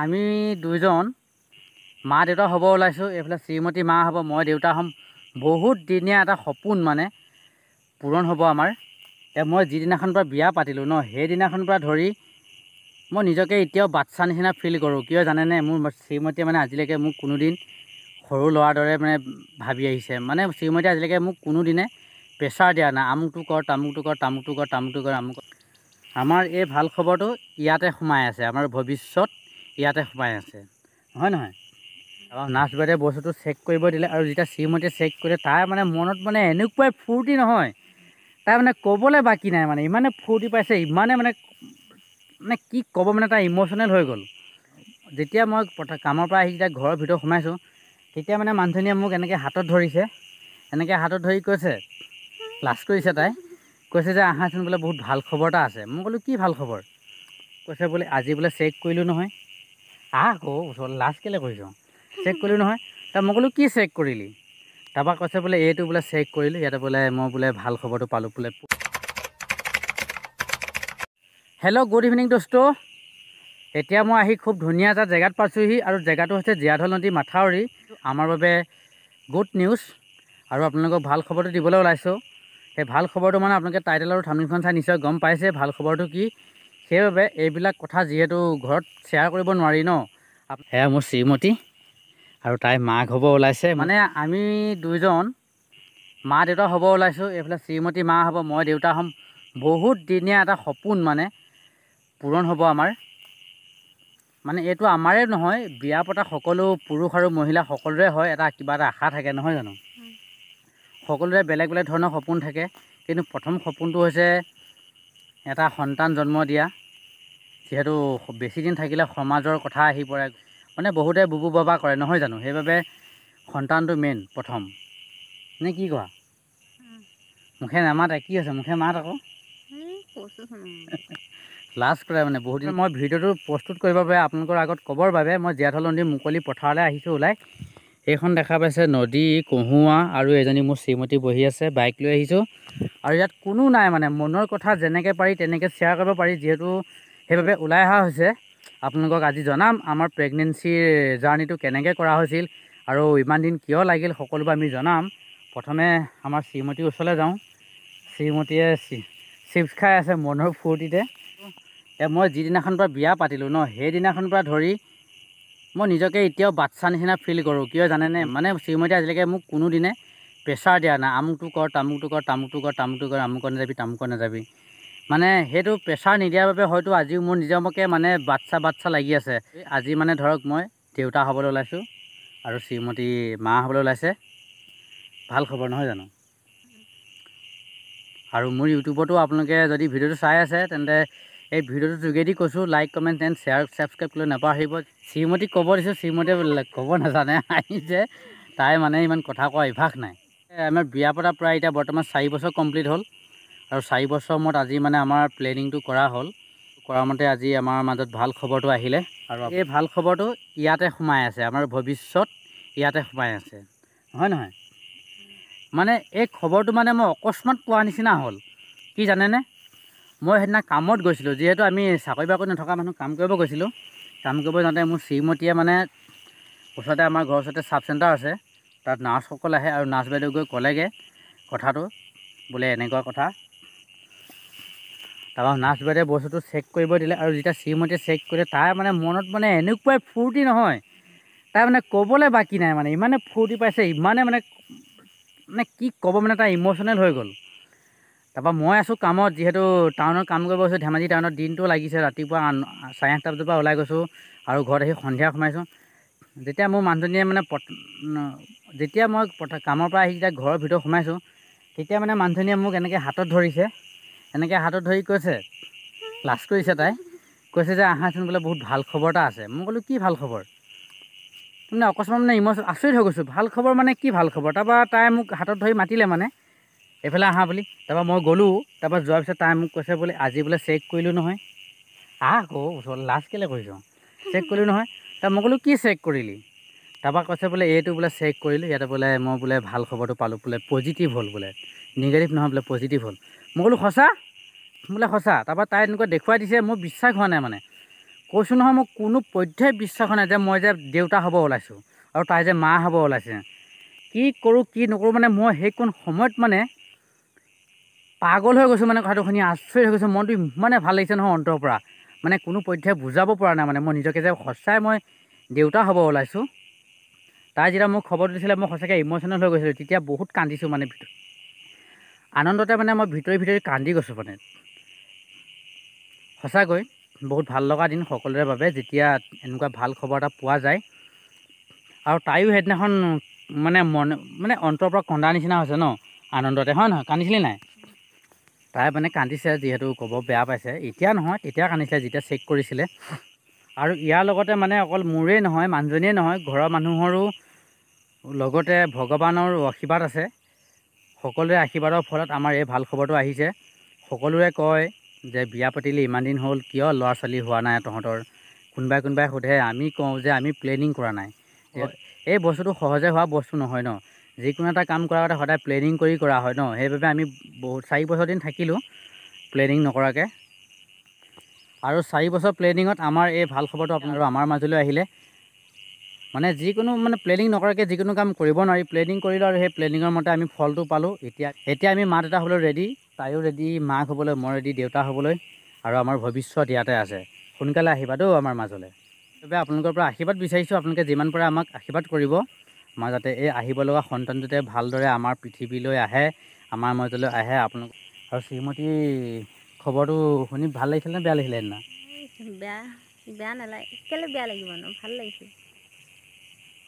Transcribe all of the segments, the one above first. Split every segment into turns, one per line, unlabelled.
আমি দুইজন মা দেউতা হ'ব ওলাইছোঁ। এইফালে শ্ৰীমতী মা হ'ব, মই দেউতা হ'ম। বহুত দিনীয়া এটা সপোন মানে পূৰণ হ'ব আমাৰ। মই যিদিনাখন পৰা বিয়া পাতিলোঁ ন, সেইদিনাখন পৰা ধৰি মই নিজকে এতিয়াও বাচ্চা নিচিনা ফিল কৰোঁ। কিয় জানেনে, মোৰ শ্ৰীমতীয়ে মানে আজিলৈকে মোক কোনোদিন সৰু ল'ৰাৰ দৰে মানে ভাবি আহিছে। মানে শ্ৰীমতীয়ে আজিলৈকে মোক কোনোদিনে প্ৰেছাৰ দিয়া নাই, আমুকটো কৰ, তামুকটো কৰ, তামুকটো কৰ, তামুকটো কৰ, আমুক। আমাৰ এই ভাল খবৰটো ইয়াতে সোমাই আছে, আমাৰ ভৱিষ্যত ইয়াতে সোমাই আছে, হয় নহয়? নাৰ্ছ বাইদেৱে বস্তুটো চেক কৰিব দিলে, আৰু যেতিয়া শ্ৰীমতীয়ে চেক কৰিলে, তাই মানে মনত মানে এনেকুৱাই ফূৰ্তি নহয়, তাই মানে ক'বলৈ বাকী নাই, মানে ইমানে ফূৰ্তি পাইছে, ইমানে মানে কি ক'ব, মানে তাই ইম'চনেল হৈ গ'ল। যেতিয়া মই কামৰ পৰা আহি যেতিয়া ঘৰৰ ভিতৰত সোমাইছোঁ, তেতিয়া মানে মানুহজনীয়ে মোক এনেকৈ হাতত ধৰিছে, এনেকৈ হাতত ধৰি কৈছে, লাজ কৰিছে তাই, কৈছে যে আহাচোন বোলে, বহুত ভাল খবৰ এটা আছে। মই ক'লোঁ কি ভাল খবৰ? কৈছে বোলে আজি বোলে চেক কৰিলোঁ নহয়। আকৌ ওচৰত লাজ কেলৈ কৰিছ? চেক কৰিলোঁ নহয়। মই ক'লোঁ কি চেক কৰিলি? তাৰপৰা কৈছে বোলে এইটো বোলে চেক কৰিলোঁ, ইয়াতে বোলে মই বোলে ভাল খবৰটো পালোঁ বোলে। হেল্ল', গুড ইভিনিং দোস্ত। এতিয়া মই আহি খুব ধুনীয়া এটা জেগাত পাইছোঁহি, আৰু জেগাটো হৈছে জীয়াঢল নদী মাথাউৰি। আমাৰ বাবে গুড নিউজ, আৰু আপোনালোকক ভাল খবৰটো দিবলৈ ওলাইছোঁ। সেই ভাল খবৰটো মানে আপোনালোকে টাইটেল আৰু থাম্বনেইলখন চাই নিশ্চয় গম পাইছে ভাল খবৰটো কি। সেইবাবে এইবিলাক কথা যিহেতু ঘৰত শ্বেয়াৰ কৰিব নোৱাৰি ন। সেয়া মোৰ শ্ৰীমতী, আৰু তাই মাক হ'ব ওলাইছে। মানে আমি দুইজন মা দেউতা হ'ব ওলাইছোঁ। এইফালে শ্ৰীমতী মা হ'ব, মই দেউতা হ'ম। বহুত দিনীয়া এটা সপোন মানে পূৰণ হ'ব আমাৰ। মানে এইটো আমাৰে নহয়, বিয়া পতা সকলো পুৰুষ আৰু মহিলা সকলোৰে হয়, এটা কিবা এটা আশা থাকে, নহয় জানো? সকলোৰে বেলেগ বেলেগ ধৰণৰ সপোন থাকে, কিন্তু প্ৰথম সপোনটো হৈছে এটা সন্তান জন্ম দিয়া। যিহেতু বেছিদিন থাকিলে সমাজৰ কথা আহি পৰে, মানে বহুতে বুবু বাবা কৰে, নহয় জানো? সেইবাবে সন্তানটো মেইন প্ৰথম, নে কি কোৱা? মুখে নামাতে, কি হৈছে? মুখে মাত আকৌ। লাজ কৰে মানে বহুত দিন। মই ভিডিঅ'টো প্ৰস্তুত কৰিবৰ বাবে, আপোনালোকৰ আগত ক'বৰ বাবে মই জীয়াঢল নদীৰ মুকলি পথাৰলৈ আহিছোঁ ওলাই। এইখন দেখা পাইছে নদী, কহুৱা, আৰু এজনী মোৰ শ্ৰীমতী বহি আছে, বাইক লৈ আহিছোঁ। আৰু ইয়াত কোনো নাই, মানে মনৰ কথা যেনেকৈ পাৰি তেনেকৈ শ্বেয়াৰ কৰিব পাৰি, যিহেতু সেইবাবে ওলাই অহা হৈছে। আপোনালোকক আজি জনাম আমাৰ প্ৰেগনেঞ্চিৰ জাৰ্ণিটো কেনেকৈ কৰা হৈছিল, আৰু ইমান দিন কিয় লাগিল, সকলোবোৰ আমি জনাম। প্ৰথমে আমাৰ শ্ৰীমতীৰ ওচৰলৈ যাওঁ। শ্ৰীমতীয়ে চিপছ খাই আছে মনৰ ফূৰ্তিতে। মই যিদিনাখন পৰা বিয়া পাতিলোঁ ন, সেইদিনাখন পৰা ধৰি মই নিজকে এতিয়াও বাচ্চা নিচিনা ফিল কৰোঁ। কিয় জানেনে, মানে শ্ৰীমতীয়ে আজিলৈকে মোক কোনোদিনে প্ৰেছাৰ দিয়া নাই, আমুকটো কৰ, তামুকটো কৰ, তামুকটো কৰ, তামুকটো কৰ, আমুকত নাযাবি, তামুকত নাযাবি। মানে সেইটো প্ৰেছাৰ নিদিয়াৰ বাবে হয়তো আজিও মোৰ নিজকে মানে বাচ্চা বাচ্চা লাগি আছে। আজি মানে ধৰক মই দেউতা হ'বলৈ ওলাইছোঁ, আৰু শ্ৰীমতী মা হ'বলৈ ওলাইছে। ভাল খবৰ, নহয় জানো? আৰু মোৰ ইউটিউবতো আপোনালোকে যদি ভিডিঅ'টো চাই আছে, তেন্তে এই ভিডিঅ'টোৰ যোগেদি কৈছোঁ, like, comment and share, subscribe কৰিবলৈ নাপাহৰিব। শ্ৰীমতীক ক'ব দিছোঁ, শ্ৰীমতীয়ে ক'ব নাজানে, আহিছে। তাই মানে ইমান কথা কোৱা অভ্যাস নাই। আমাৰ বিয়া পতা প্ৰায় এতিয়া বৰ্তমান 4 বছৰ কমপ্লিট হ'ল, আৰু 4 বছৰ মূৰত আজি মানে আমাৰ প্লেনিংটো কৰা হ'ল। কৰা মতে আজি আমাৰ মাজত ভাল খবৰটো আহিলে, আৰু এই ভাল খবৰটো ইয়াতে সোমাই আছে, আমাৰ ভৱিষ্যত ইয়াতে সোমাই আছে, হয় নহয়? মানে এই খবৰটো মানে মই অকস্মাত পোৱা নিচিনা হ'ল। কি জানেনে, মই সেইদিনা কামত গৈছিলোঁ, যিহেতু আমি চাকৰি বাকৰি নথকা মানুহ, কাম কৰিব গৈছিলোঁ। কাম কৰিব যাওঁতে মোৰ শ্ৰীমতীয়ে মানে ওচৰতে, আমাৰ ঘৰৰ ওচৰতে চাব চেণ্টাৰ আছে, তাত নাৰ্ছসকল আহে, আৰু নাৰ্ছ বাইদেউ গৈ ক'লেগৈ কথাটো, বোলে এনেকুৱা কথা। তাৰপৰা নাৰ্ছ বাইদেৱে বস্তুটো চেক কৰিব দিলে, আৰু যেতিয়া শ্ৰীমতীয়ে চেক কৰিলে, তাই মানে মনত মানে এনেকুৱাই ফূৰ্তি নহয়, তাই মানে ক'বলৈ বাকী নাই, মানে ইমানে ফূৰ্তি পাইছে, ইমানে মানে কি ক'ব, মানে তাই ইম'চনেল হৈ গ'ল। তাৰপৰা মই আছোঁ কামত, যিহেতু টাউনত কাম কৰিব গৈছোঁ, ধেমাজি টাউনত। দিনটো লাগিছে, ৰাতিপুৱা 8:30 বজাৰ পৰা ওলাই গৈছোঁ, আৰু ঘৰত আহি সন্ধিয়া সোমাইছোঁ। যেতিয়া মোৰ মানুহজনীয়ে মানে যেতিয়া মই কামৰ পৰা আহি যেতিয়া ঘৰৰ ভিতৰত সোমাইছোঁ, তেতিয়া মানে মানুহজনীয়ে মোক এনেকৈ হাতত ধৰিছে, এনেকৈ হাতত ধৰি কৈছে, লাজ কৰিছে তাই, কৈছে যে আহাচোন বোলে, বহুত ভাল খবৰ এটা আছে। মই ক'লোঁ কি ভাল খবৰ? মানে অকস্মাত মানে আচৰিত হৈ গৈছোঁ, ভাল খবৰ মানে কি ভাল খবৰ? তাৰপৰা তাই মোক হাতত ধৰি মাতিলে, মানে এইফালে আহা বুলি। তাৰপৰা মই গ'লোঁ। তাৰপৰা যোৱাৰ পিছত তাই মোক কৈছে বোলে আজি বোলে চেক কৰিলোঁ নহয়। আকৌ ওচৰত লাজ কেলৈ কৰিছ? চেক কৰিলোঁ নহয়। মই ক'লোঁ কি চেক কৰিলি? তাৰপৰা কৈছে বোলে এইটো বোলে চেক কৰিলোঁ, ইয়াতে বোলে মই বোলে ভাল খবৰটো পালোঁ বোলে, পজিটিভ হ'ল বোলে, নিগেটিভ নহয় বোলে, পজিটিভ হ'ল। মই ক'লোঁ সঁচা? বোলে সঁচা। তাৰপৰা তাই এনেকুৱা দেখুৱাই দিছে, মোৰ বিশ্বাস হোৱা নাই, মানে কৈছোঁ নহয়, মোক কোনো পধ্যেই বিশ্বাস নাই যে মই যে দেউতা হ'ব ওলাইছোঁ আৰু তাই যে মা হ'ব ওলাইছে। কি কৰোঁ কি নকৰোঁ মানে মই সেইকণ সময়ত মানে পাগল হৈ গৈছোঁ। মানে কথাটো শুনি আচৰিত হৈ গৈছোঁ। মনটো ইমানে ভাল লাগিছে নহয় অন্তৰৰ পৰা, মানে কোনো পধ্যেই বুজাব পৰা নাই মানে মই নিজকে যে সঁচাই মই দেউতা হ'ব ওলাইছোঁ। তাই যেতিয়া মোক খবৰটো দিছিলে মই সঁচাকৈ ইম'চনেল হৈ গৈছিলোঁ। তেতিয়া বহুত কান্দিছোঁ মানে আনন্দতে মানে মই ভিতৰি কান্দি গৈছোঁ মানে। সঁচাকৈ বহুত ভাল লগা দিন সকলোৰে বাবে যেতিয়া এনেকুৱা ভাল খবৰ এটা পোৱা যায়। আৰু তাইও সেইদিনাখন মানে অন্তৰৰ পৰা কন্দা নিচিনা হৈছে ন আনন্দতে, হয় নহয়? কান্দিছিলি নাই? তাই মানে কান্দিছে, যিহেতু ক'ব বেয়া পাইছে। এতিয়া নহয়, তেতিয়া কান্দিছিলে যেতিয়া চেক কৰিছিলে। আৰু ইয়াৰ লগতে মানে অকল মোৰেই নহয়, মানুহজনীয়ে নহয়, ঘৰৰ মানুহৰো লগতে ভগৱানৰো আশীৰ্বাদ আছে। সকলোৰে আশীৰ্বাদৰ ফলত আমাৰ এই ভাল খবৰটো আহিছে। সকলোৰে কয় যে বিয়া পাতিলি ইমান দিন হ'ল, কিয় ল'ৰা ছোৱালী হোৱা নাই তহঁতৰ? কোনোবাই সোধে, আমি কওঁ যে আমি প্লেনিং কৰা নাই। এই বস্তুটো সহজে হোৱা বস্তু নহয় ন। যিকোনো এটা কাম কৰাৰ আগতে সদায় প্লেনিং কৰি কৰা হয় ন। সেইবাবে আমি 4 বছৰ দিন থাকিলোঁ প্লেনিং নকৰাকৈ। আৰু 4 বছৰ প্লেনিঙত আমাৰ এই ভাল খবৰটো আপোনালোকৰ আমাৰ মাজলৈ আহিলে। মানে যিকোনো প্লেনিং নকৰাকৈ যিকোনো কাম কৰিব নোৱাৰি। প্লেনিং কৰিলোঁ আৰু সেই প্লেনিঙৰ মতে আমি ফলটো পালোঁ। এতিয়া আমি মা দেউতা হ'বলৈ ৰেডি। তাইও ৰেডি মাক হ'বলৈ, মই ৰেডি দেউতা হ'বলৈ। আৰু আমাৰ ভৱিষ্যত ইয়াতে আছে। সোনকালে আহিবা দেই আমাৰ মাজলৈ। সেইবাবে আপোনালোকৰ পৰা আশীৰ্বাদ বিচাৰিছোঁ। আপোনালোকে যিমান পাৰে আমাক আশীৰ্বাদ কৰিব। আমাৰ যাতে এই আহিব লগা সন্তানটোতে ভালদৰে আমাৰ পৃথিৱীলৈ আহে, আমাৰ মাজলৈ আহে। আপোনালোক আৰু শ্ৰীমতীৰ খবৰটো শুনি ভাল লাগিছিলে নে বেয়া লাগিছিলে সেইদিনা?
বেয়া নালাগে। কেলৈ বেয়া লাগিব ন? ভাল লাগিছে।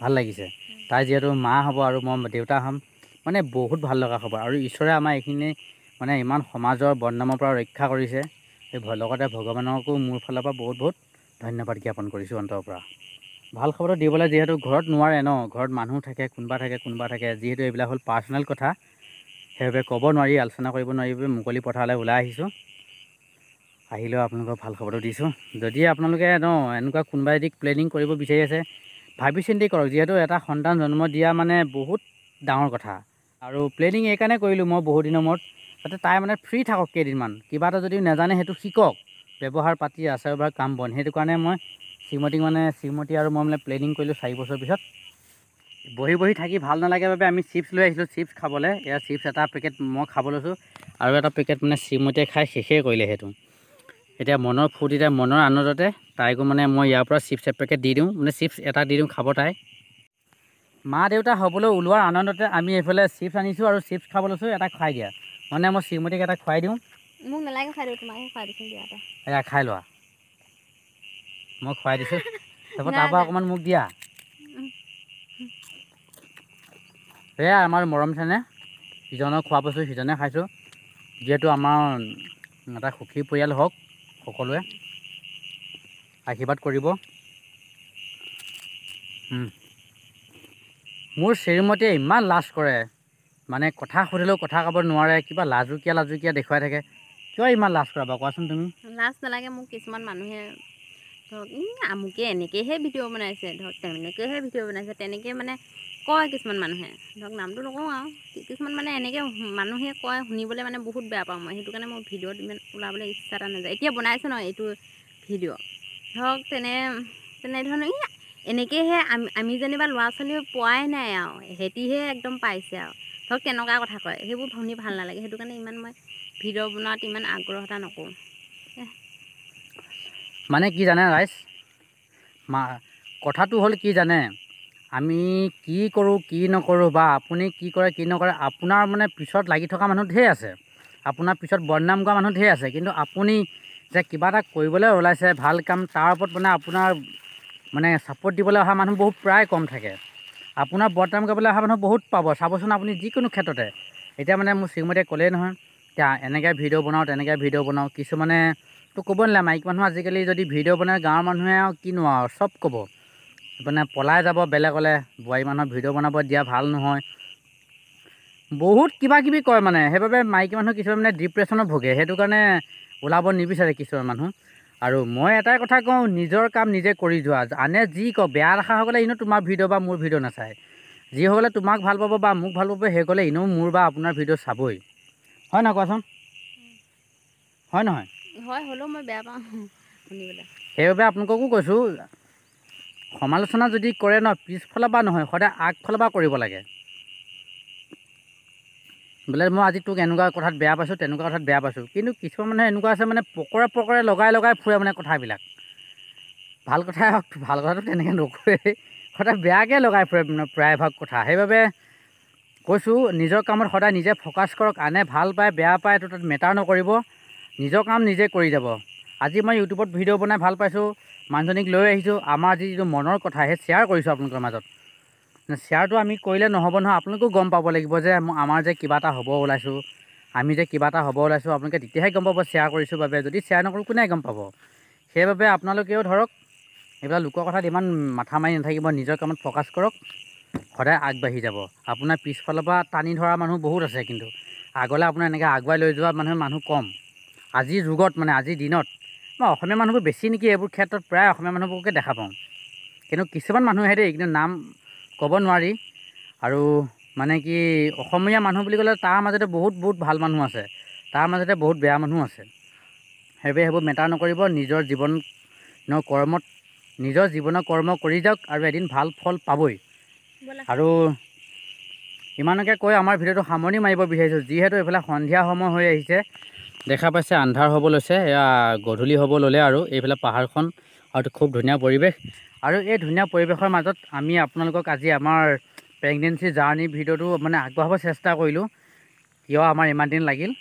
ভাল লাগিছে। তাই যিহেতু মা হ'ব আৰু মই দেউতা হ'ম, মানে বহুত ভাল লগা খবৰ। আৰু ঈশ্বৰে আমাৰ এইখিনি মানে ইমান সমাজৰ বদনামৰ পৰা ৰক্ষা কৰিছে। সেই লগতে ভগৱানকো মোৰ ফালৰ পৰা বহুত ধন্যবাদ জ্ঞাপন কৰিছোঁ অন্তৰৰ পৰা। ভাল খবৰটো দিবলৈ যিহেতু ঘৰত নোৱাৰে ন, ঘৰত মানুহ থাকে, কোনোবা থাকে। যিহেতু এইবিলাক হ'ল পাৰ্চনেল কথা, সেইবাবে ক'ব নোৱাৰি, আলোচনা কৰিব নোৱাৰি বাবে মুকলি পথাৰলৈ ওলাই আহিছোঁ। আহিলেও আপোনালোকক ভাল খবৰটো দিছোঁ। যদি আপোনালোকে এনেকুৱা কোনোবা যদি প্লেনিং কৰিব বিচাৰি আছে, ভাবি চিন্তি কৰক। যিহেতু এটা সন্তান জন্ম দিয়া মানে বহুত ডাঙৰ কথা। আৰু প্লেনিং এইকাৰণে কৰিলোঁ মই বহুত দিনৰ মূৰত, যাতে তাই মানে ফ্ৰী থাকক কেইদিনমান। কিবা এটা যদি নাজানে সেইটো শিকক, ব্যৱহাৰ পাতি, আচাৰ ব্যৱহাৰ, কাম বন। সেইটো কাৰণে মই শ্ৰীমতী আৰু মই প্লেনিং কৰিলোঁ 4 বছৰ পিছত। বহি থাকি ভাল নালাগে বাবে আমি চিপছ লৈ আহিছিলোঁ, চিপছ খাবলৈ। এয়া চিপছ এটা পেকেট মই খাব লৈছোঁ, আৰু এটা পেকেট শ্ৰীমতীয়ে খাই শেষেই কৰিলে সেইটো। এতিয়া মনৰ ফূৰ্তিতে, মনৰ আনন্দতে তাইকো মই ইয়াৰ পৰা চিপছ এপেকেট দি দিওঁ, চিপছ এটা দি দিওঁ, খাব তাই। মা দেউতা হ'বলৈ ওলোৱাৰ আনন্দতে আমি এইফালে চিপছ আনিছোঁ আৰু চিপছ খাব লৈছোঁ। এটা খাই দিয়া, মই শ্ৰীমতীক এটা খুৱাই দিওঁ।
মোক নালাগে খাই দিওঁ, তোমাকে খুৱাই দিছোঁ দিয়া এটা।
এয়া খাই লোৱা, মই খুৱাই দিছোঁ। তাৰপৰা অকণমান মোক দিয়া। সেয়া আমাৰ মৰম চেনেহ, ইজনক খোৱা বস্তু সিজনে খাইছোঁ। যিহেতু আমাৰ এটা সুখী পৰিয়াল হওক, সকলোৱে আশীৰ্বাদ কৰিব। মোৰ শ্ৰীমতীয়ে ইমান লাজ কৰে, কথা সুধিলেও কথা ক'ব নোৱাৰে, কিবা লাজুকীয়া দেখুৱাই থাকে। কিয় ইমান লাজ কৰা বাৰু কোৱাচোন তুমি?
লাজ নালাগে মোক। কিছুমান মানুহে ধৰক আমুকে এনেকৈহে ভিডিঅ' বনাইছে, ধৰক তেনেকৈহে ভিডিঅ' বনাইছে, তেনেকৈ কয় কিছুমান মানুহে। ধৰক নামটো নকওঁ আৰু, কিছুমান এনেকৈ মানুহে কয়, শুনিবলৈ বহুত বেয়া পাওঁ মই। সেইটো কাৰণে মই ভিডিঅ'ত ইমান ওলাবলৈ ইচ্ছা এটা নাযায়। এতিয়া বনাইছোঁ ন এইটো ভিডিঅ', ধৰক তেনেধৰণৰ এনেকৈহে আমি যেনিবা ল'ৰা ছোৱালী পোৱাই নাই আৰু, সিহঁতিহে একদম পাইছে আৰু, ধৰক তেনেকুৱা কথা কয়। সেইবোৰ শুনি ভাল নালাগে। সেইটো কাৰণে ইমান মই ভিডিঅ' বনোৱাত ইমান আগ্ৰহ এটা নকৰোঁ।
কি জানে ৰাইজ, কথাটো হ'ল কি জানে, আমি কি কৰোঁ কি নকৰোঁ, বা আপুনি কি কৰে কি নকৰে, আপোনাৰ পিছত লাগি থকা মানুহ ঢেৰ আছে, আপোনাৰ পিছত বদনাম কৰা মানুহ ঢেৰ আছে। কিন্তু আপুনি যে কিবা এটা কৰিবলৈ ওলাইছে ভাল কাম, তাৰ ওপৰত আপোনাৰ ছাপোৰ্ট দিবলৈ অহা মানুহ প্ৰায় কম থাকে। আপোনাৰ বদনাম কৰিবলৈ অহা মানুহ বহুত পাব, চাবচোন আপুনি যিকোনো ক্ষেত্ৰতে। এতিয়া মোৰ শ্ৰীমতীয়ে ক'লেই নহয়, এতিয়া এনেকৈ ভিডিঅ' বনাওঁ, তেনেকৈ ভিডিঅ' বনাওঁ। কিছুমানেতো ক'ব নালাগে, মাইকী মানুহ আজিকালি যদি ভিডিঅ' বনায়, গাঁৱৰ মানুহে আৰু কিনো আৰু চব ক'ব। পলাই যাব বেলেগলৈ, বোৱাৰী মানুহৰ ভিডিঅ' বনাব দিয়া ভাল নহয়, বহুত কিবা কিবি কয়। সেইবাবে মাইকী মানুহ কিছুমান ডিপ্ৰেশ্যনত ভোগে। সেইটো কাৰণে ওলাব নিবিচাৰে কিছুমান মানুহ। আৰু মই এটাই কথা কওঁ, নিজৰ কাম নিজে কৰি যোৱা। আনে যি কওঁ, বেয়া দেখাসকলে এনেও তোমাৰ ভিডিঅ' বা মোৰ ভিডিঅ' নাচায়। যিসকলে তোমাক ভাল পাব বা মোক ভাল পাব, সেইসকলে এনেও মোৰ বা আপোনাৰ ভিডিঅ' চাবই। হয় নহয় কোৱাচোন? হয় নহয়?
হয়, হ'লেও মই বেয়া পাওঁ শুনিবলৈ।
সেইবাবে আপোনালোককো কৈছোঁ, সমালোচনা যদি কৰে ন, পিছফালৰ পৰা নহয়, সদায় আগফালৰ পৰা কৰিব লাগে। বোলে মই আজি তোক এনেকুৱা কথাত বেয়া পাইছোঁ, তেনেকুৱা কথাত বেয়া পাইছোঁ, কিন্তু কিছুমান মানুহে এনেকুৱা আছে মানে পকৰে লগাই ফুৰে মানে কথাবিলাক। ভাল কথাই হওক, ভাল কথাটো তেনেকৈ নকৰে, সদায় বেয়াকৈ লগাই ফুৰে মানে প্ৰায়ভাগ কথা। সেইবাবে কৈছোঁ, নিজৰ কামত সদায় নিজে ফ'কাছ কৰক। আনে ভাল পায় বেয়া পায় এইটো তাত মেটাৰ নকৰিব, নিজৰ কাম নিজে কৰি যাব। আজি মই ইউটিউবত ভিডিঅ' বনাই ভাল পাইছোঁ, মানুহজনীক লৈ আহিছোঁ, আমাৰ যিটো মনৰ কথা সেই শ্বেয়াৰ কৰিছোঁ আপোনালোকৰ মাজত। শ্বেয়াৰটো আমি কৰিলে নহ'ব নহয়, আপোনালোকেও গম পাব লাগিব যে আমাৰ যে কিবা এটা হ'ব ওলাইছোঁ, আমি যে কিবা এটা হ'ব ওলাইছোঁ, আপোনালোকে তেতিয়াহে গম পাব শ্বেয়াৰ কৰিছোঁ বাবে। যদি শ্বেয়াৰ নকৰোঁ কোনে গম পাব? সেইবাবে আপোনালোকেও ধৰক এইবিলাক লোকৰ কথাত ইমান মাথা মাৰি নাথাকিব, নিজৰ কামত ফ'কাছ কৰক, সদায় আগবাঢ়ি যাব। আপোনাৰ পিছফালৰ পৰা টানি ধৰা মানুহ বহুত আছে, কিন্তু আগলৈ আপোনাৰ এনেকৈ আগুৱাই লৈ যোৱা মানুহ কম। আজিৰ যুগত মানে আজিৰ দিনত মই অসমীয়া মানুহবোৰ বেছি নেকি এইবোৰ ক্ষেত্ৰত, প্ৰায় অসমীয়া মানুহবোৰকে দেখা পাওঁ। কিন্তু কিছুমান মানুহে দেই, কিন্তু নাম ক'ব নোৱাৰি। আৰু মানে কি অসমীয়া মানুহ বুলি ক'লে তাৰ মাজতে বহুত ভাল মানুহ আছে, তাৰ মাজতে বহুত বেয়া মানুহ আছে। সেইবোৰ মেটাৰ নকৰিব, নিজৰ জীৱনৰ কৰ্ম কৰি যাওক আৰু এদিন ভাল ফল পাবই। আৰু ইমানকে কৈ আমাৰ ভিডিঅ'টো সামৰণি মাৰিব বিচাৰিছোঁ, যিহেতু এইফালে সন্ধিয়া সময় হৈ আহিছে, দেখা পাইছে আন্ধাৰ হ'ব লৈছে, এয়া গধূলি হ'ব ল'লে। আৰু এইফালে পাহাৰখন আৰু খুব ধুনীয়া পৰিৱেশ। আৰু এই ধুনীয়া পৰিৱেশৰ মাজত আমি আপোনালোকক আজি আমাৰ প্ৰেগনেঞ্চি জাৰ্ণি ভিডিঅ'টো মানে আগবঢ়াব চেষ্টা কৰিলোঁ, কিয় আমাৰ ইমান দিন লাগিল।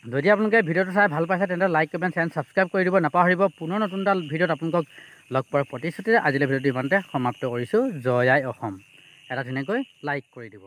যদি আপোনালোকে ভিডিঅ'টো চাই ভাল পাইছে তেন্তে লাইক, কমেণ্ট, চেনেল ছাবস্ক্ৰাইব কৰি দিব নাপাহৰিব। পুনৰ নতুন এটা ভিডিঅ'ত আপোনালোকক লগ পোৱাৰ প্ৰতিশ্ৰুতিৰে আজিলৈ ভিডিঅ'টো ইমানতে সমাপ্ত কৰিছোঁ। জয় আই অসম, এটা ধুনীয়াকৈ লাইক কৰি দিব।